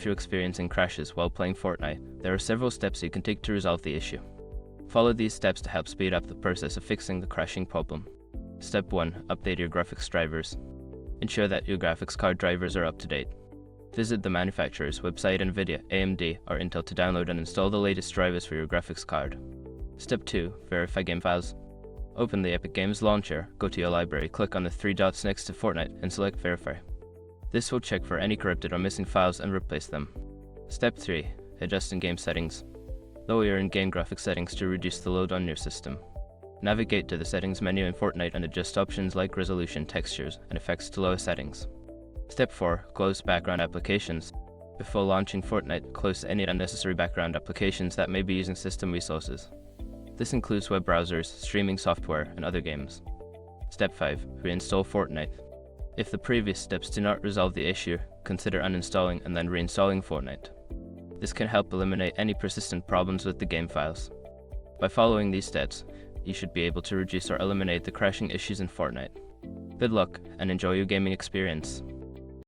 you're experiencing crashes while playing Fortnite, there are several steps you can take to resolve the issue. Follow these steps to help speed up the process of fixing the crashing problem. Step 1. Update your graphics drivers. Ensure that your graphics card drivers are up to date. Visit the manufacturer's website NVIDIA, AMD, or Intel to download and install the latest drivers for your graphics card. Step 2. Verify game files. Open the Epic Games launcher, go to your library, click on the three dots next to Fortnite, and select Verify. This will check for any corrupted or missing files and replace them. Step 3. Adjust in-game settings. Lower your in-game graphics settings to reduce the load on your system. Navigate to the settings menu in Fortnite and adjust options like resolution, textures, and effects to lower settings. Step 4. Close background applications. Before launching Fortnite, close any unnecessary background applications that may be using system resources. This includes web browsers, streaming software, and other games. Step 5. Reinstall Fortnite. If the previous steps do not resolve the issue, consider uninstalling and then reinstalling Fortnite. This can help eliminate any persistent problems with the game files. By following these steps, you should be able to reduce or eliminate the crashing issues in Fortnite. Good luck and enjoy your gaming experience.